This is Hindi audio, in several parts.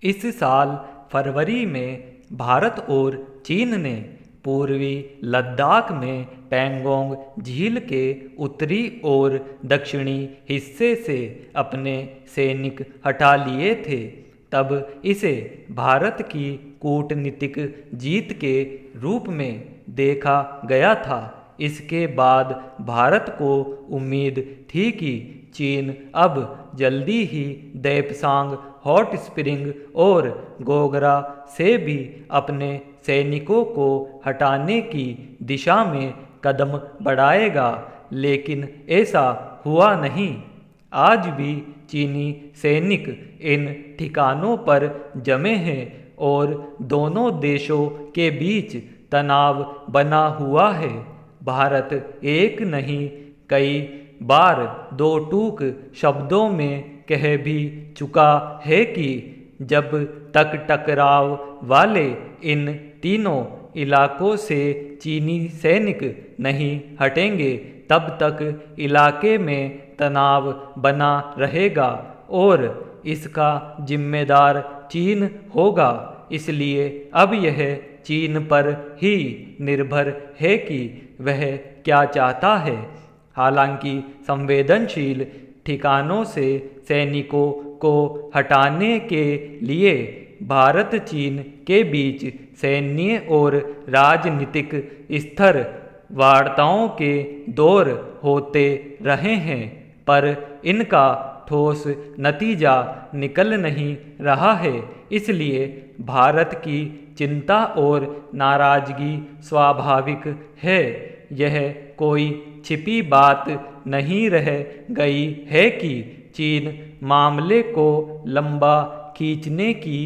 इस साल फरवरी में भारत और चीन ने पूर्वी लद्दाख में पैंगोंग झील के उत्तरी और दक्षिणी हिस्से से अपने सैनिक हटा लिए थे। तब इसे भारत की कूटनीतिक जीत के रूप में देखा गया था। इसके बाद भारत को उम्मीद थी कि चीन अब जल्दी ही देपसांग हॉट स्प्रिंग और गोगरा से भी अपने सैनिकों को हटाने की दिशा में कदम बढ़ाएगा, लेकिन ऐसा हुआ नहीं। आज भी चीनी सैनिक इन ठिकानों पर जमे हैं और दोनों देशों के बीच तनाव बना हुआ है। भारत एक नहीं कई बार दो टूक शब्दों में कह भी चुका है कि जब तक टकराव वाले इन तीनों इलाकों से चीनी सैनिक नहीं हटेंगे तब तक इलाके में तनाव बना रहेगा और इसका जिम्मेदार चीन होगा। इसलिए अब यह चीन पर ही निर्भर है कि वह क्या चाहता है। हालांकि संवेदनशील ठिकानों से सैनिकों को हटाने के लिए भारत चीन के बीच सैन्य और राजनीतिक स्तर वार्ताओं के दौर होते रहे हैं, पर इनका ठोस नतीजा निकल नहीं रहा है। इसलिए भारत की चिंता और नाराजगी स्वाभाविक है। यह कोई छिपी बात नहीं रह गई है कि चीन मामले को लंबा खींचने की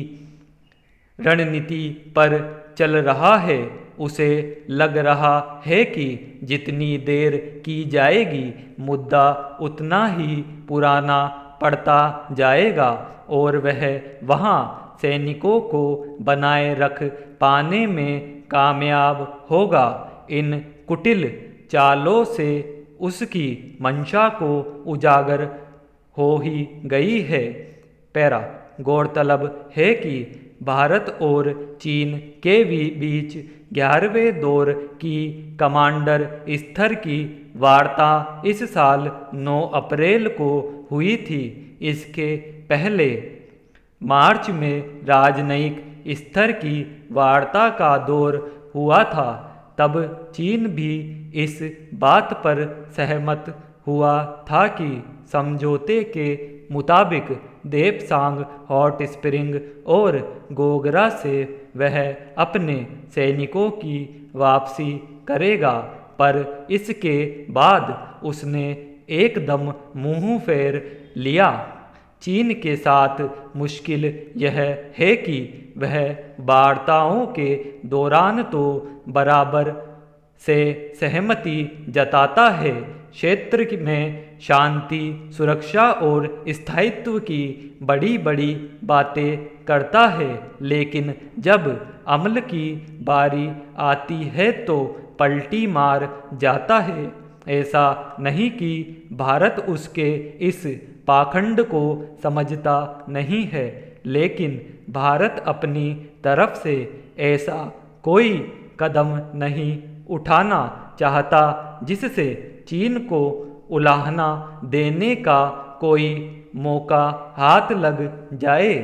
रणनीति पर चल रहा है। उसे लग रहा है कि जितनी देर की जाएगी मुद्दा उतना ही पुराना पड़ता जाएगा और वह वहाँ सैनिकों को बनाए रख पाने में कामयाब होगा। इन कुटिल चालों से उसकी मंशा को उजागर हो ही गई है। पैरा गौरतलब है कि भारत और चीन के बीच 11वें दौर की कमांडर स्तर की वार्ता इस साल 9 अप्रैल को हुई थी। इसके पहले मार्च में राजनयिक स्तर की वार्ता का दौर हुआ था। तब चीन भी इस बात पर सहमत हुआ था कि समझौते के मुताबिक देपसांग हॉट स्प्रिंग और गोगरा से वह अपने सैनिकों की वापसी करेगा, पर इसके बाद उसने एकदम मुंह फेर लिया। चीन के साथ मुश्किल यह है कि वह वार्ताओं के दौरान तो बराबर से सहमति जताता है, क्षेत्र में शांति, सुरक्षा और स्थायित्व की बड़ी बड़ी बातें करता है, लेकिन जब अमल की बारी आती है तो पलटी मार जाता है। ऐसा नहीं कि भारत उसके इस पाखंड को समझता नहीं है, लेकिन भारत अपनी तरफ से ऐसा कोई कदम नहीं उठाना चाहता जिससे चीन को उलाहना देने का कोई मौका हाथ लग जाए।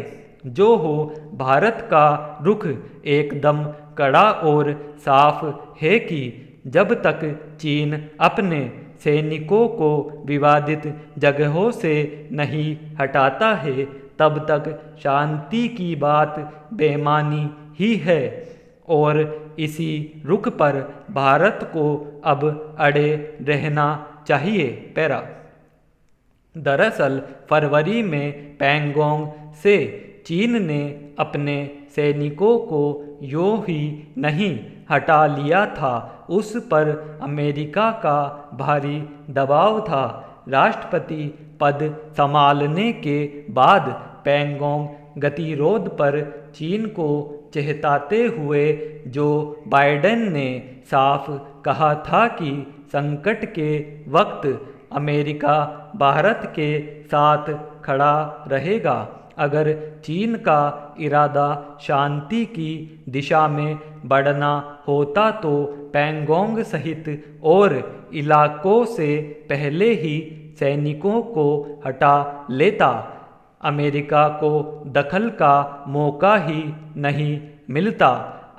जो हो, भारत का रुख एकदम कड़ा और साफ है कि जब तक चीन अपने सैनिकों को विवादित जगहों से नहीं हटाता है तब तक शांति की बात बेमानी ही है और इसी रुख पर भारत को अब अड़े रहना चाहिए। पैरा दरअसल फरवरी में पैंगोंग से चीन ने अपने सैनिकों को यूं ही नहीं हटा लिया था, उस पर अमेरिका का भारी दबाव था। राष्ट्रपति पद संभालने के बाद पैंगोंग गतिरोध पर चीन को चेताते हुए जो बाइडेन ने साफ कहा था कि संकट के वक्त अमेरिका भारत के साथ खड़ा रहेगा। अगर चीन का इरादा शांति की दिशा में बढ़ना होता तो पैंगोंग सहित और इलाकों से पहले ही सैनिकों को हटा लेता। अमेरिका को दखल का मौका ही नहीं मिलता।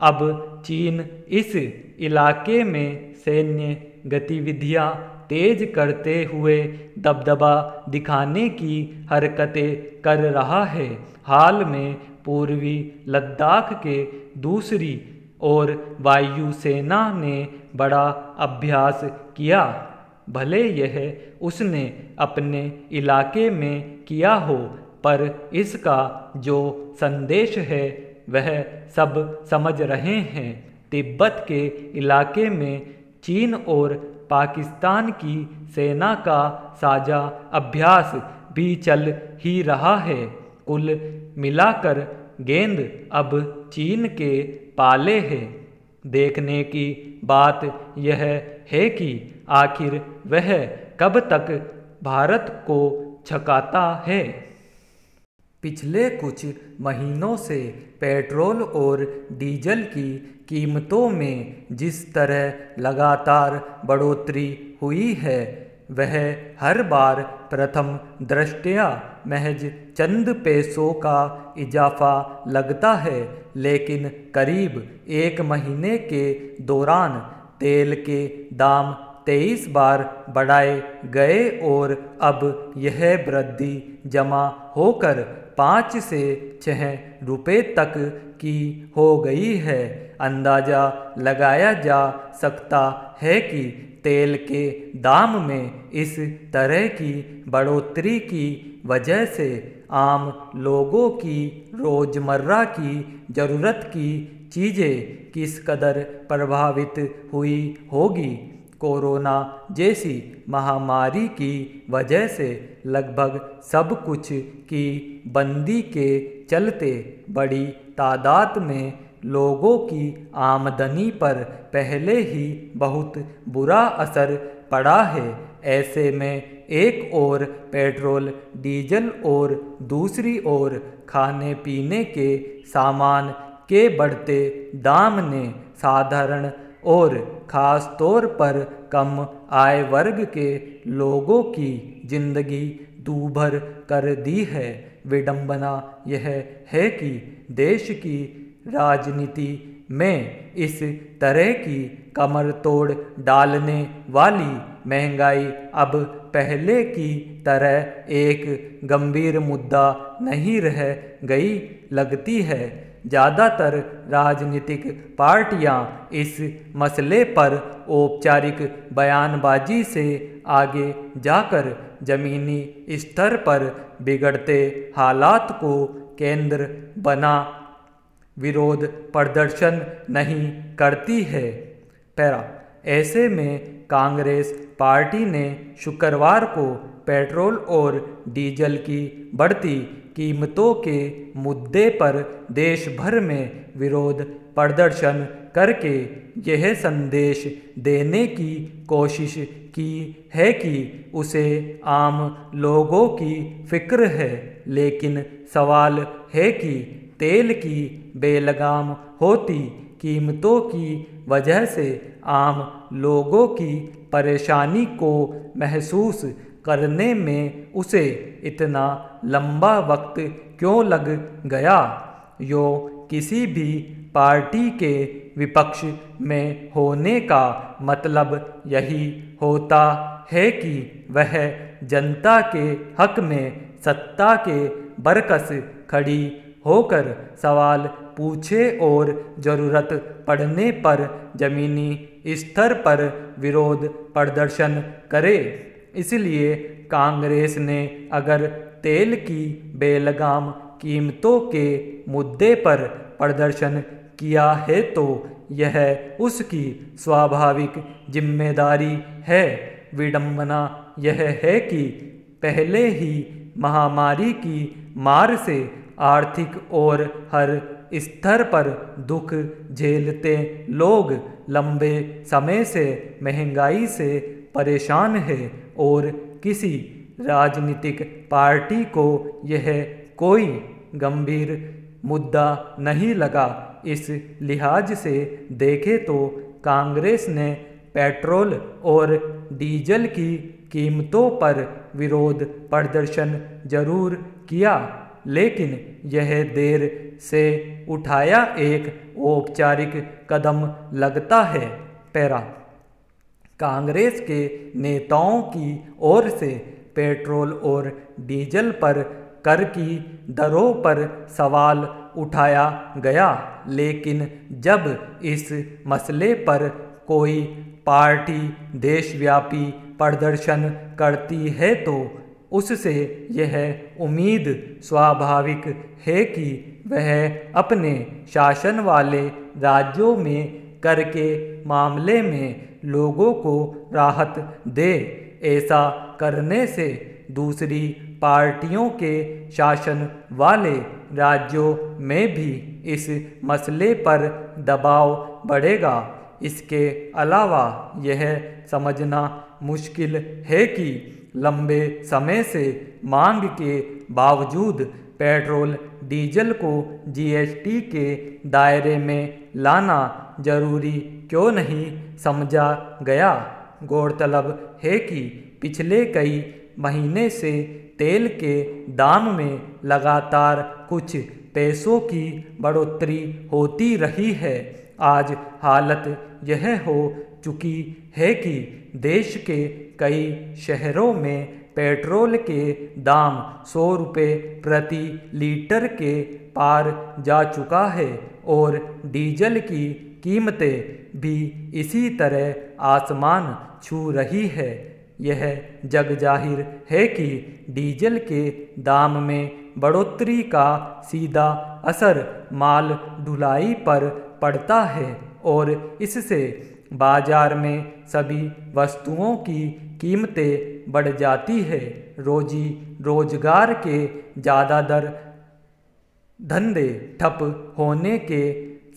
अब चीन इस इलाके में सैन्य गतिविधियां तेज करते हुए दबदबा दिखाने की हरकतें कर रहा है। हाल में पूर्वी लद्दाख के दूसरी ओर वायुसेना ने बड़ा अभ्यास किया। भले यह उसने अपने इलाके में किया हो, पर इसका जो संदेश है वह सब समझ रहे हैं। तिब्बत के इलाके में चीन और पाकिस्तान की सेना का साझा अभ्यास भी चल ही रहा है। कुल मिलाकर गेंद अब चीन के पाले है। देखने की बात यह है कि आखिर वह कब तक भारत को छकाता है। पिछले कुछ महीनों से पेट्रोल और डीजल की कीमतों में जिस तरह लगातार बढ़ोतरी हुई है, वह हर बार प्रथम दृष्टया महज चंद पैसों का इजाफा लगता है, लेकिन करीब एक महीने के दौरान तेल के दाम 23 बार बढ़ाए गए और अब यह वृद्धि जमा होकर 5 से 6 रुपये तक की हो गई है। अंदाज़ा लगाया जा सकता है कि तेल के दाम में इस तरह की बढ़ोतरी की वजह से आम लोगों की रोज़मर्रा की ज़रूरत की चीज़ें किस कदर प्रभावित हुई होगी। कोरोना जैसी महामारी की वजह से लगभग सब कुछ की बंदी के चलते बड़ी तादाद में लोगों की आमदनी पर पहले ही बहुत बुरा असर पड़ा है। ऐसे में एक ओर पेट्रोल डीजल और दूसरी ओर खाने पीने के सामान के बढ़ते दाम ने साधारण और ख़ास तौर पर कम आय वर्ग के लोगों की जिंदगी दूभर कर दी है। विडंबना यह है कि देश की राजनीति में इस तरह की कमर तोड़ डालने वाली महंगाई अब पहले की तरह एक गंभीर मुद्दा नहीं रह गई लगती है। ज़्यादातर राजनीतिक पार्टियां इस मसले पर औपचारिक बयानबाजी से आगे जाकर ज़मीनी स्तर पर बिगड़ते हालात को केंद्र बना विरोध प्रदर्शन नहीं करती है। ऐसे में कांग्रेस पार्टी ने शुक्रवार को पेट्रोल और डीजल की बढ़ती कीमतों के मुद्दे पर देश भर में विरोध प्रदर्शन करके यह संदेश देने की कोशिश की है कि उसे आम लोगों की फिक्र है। लेकिन सवाल है कि तेल की बेलगाम होती कीमतों की वजह से आम लोगों की परेशानी को महसूस करने में उसे इतना लंबा वक्त क्यों लग गया। यो किसी भी पार्टी के विपक्ष में होने का मतलब यही होता है कि वह जनता के हक में सत्ता के बरकस खड़ी होकर सवाल पूछे और ज़रूरत पड़ने पर ज़मीनी स्तर पर विरोध प्रदर्शन करे। इसलिए कांग्रेस ने अगर तेल की बेलगाम कीमतों के मुद्दे पर प्रदर्शन किया है तो यह उसकी स्वाभाविक जिम्मेदारी है। विडंबना यह है कि पहले ही महामारी की मार से आर्थिक और हर स्तर पर दुख झेलते लोग लंबे समय से महंगाई से परेशान है और किसी राजनीतिक पार्टी को यह कोई गंभीर मुद्दा नहीं लगा। इस लिहाज से देखें तो कांग्रेस ने पेट्रोल और डीजल की कीमतों पर विरोध प्रदर्शन जरूर किया, लेकिन यह देर से उठाया एक औपचारिक कदम लगता है। पैरा कांग्रेस के नेताओं की ओर से पेट्रोल और डीजल पर कर की दरों पर सवाल उठाया गया, लेकिन जब इस मसले पर कोई पार्टी देशव्यापी प्रदर्शन करती है तो उससे यह उम्मीद स्वाभाविक है कि वह अपने शासन वाले राज्यों में कर के मामले में लोगों को राहत दे। ऐसा करने से दूसरी पार्टियों के शासन वाले राज्यों में भी इस मसले पर दबाव बढ़ेगा। इसके अलावा यह समझना मुश्किल है कि लंबे समय से मांग के बावजूद पेट्रोल डीजल को जीएसटी के दायरे में लाना जरूरी क्यों नहीं समझा गया। गौरतलब है कि पिछले कई महीने से तेल के दाम में लगातार कुछ पैसों की बढ़ोतरी होती रही है। आज हालत यह हो चुकी है कि देश के कई शहरों में पेट्रोल के दाम 100 रुपये प्रति लीटर के पार जा चुका है और डीजल की कीमतें भी इसी तरह आसमान छू रही है। यह जग जाहिर है कि डीजल के दाम में बढ़ोतरी का सीधा असर माल ढुलाई पर पड़ता है और इससे बाजार में सभी वस्तुओं की कीमतें बढ़ जाती है। रोजी रोजगार के ज़्यादातर धंधे ठप होने के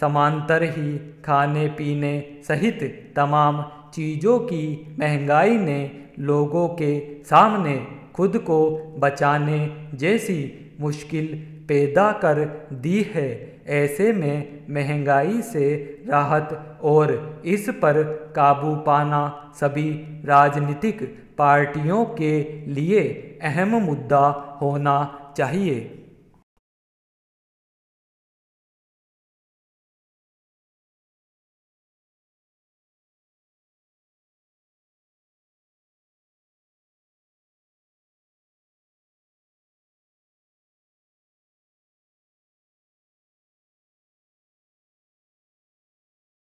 समांतर ही खाने पीने सहित तमाम चीज़ों की महंगाई ने लोगों के सामने खुद को बचाने जैसी मुश्किल पैदा कर दी है। ऐसे में महंगाई से राहत और इस पर काबू पाना सभी राजनीतिक पार्टियों के लिए अहम मुद्दा होना चाहिए।